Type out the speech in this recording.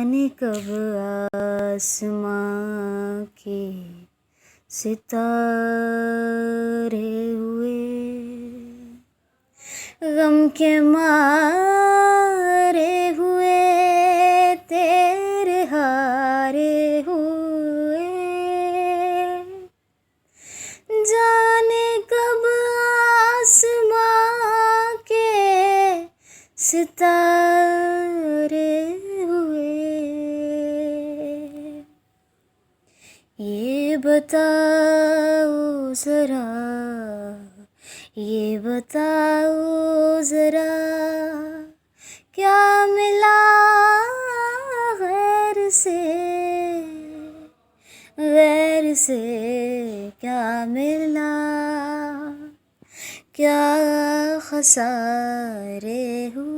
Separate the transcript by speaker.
Speaker 1: जाने कब आसमां के सितारे हुए, गम के मारे हुए तेरे हारे हुए। जाने कब आसमां के सितारे हुए। ये बताओ ज़रा, ये बताओ ज़रा, क्या मिला गैर से, गैर से क्या मिला, क्या खसारे हुए।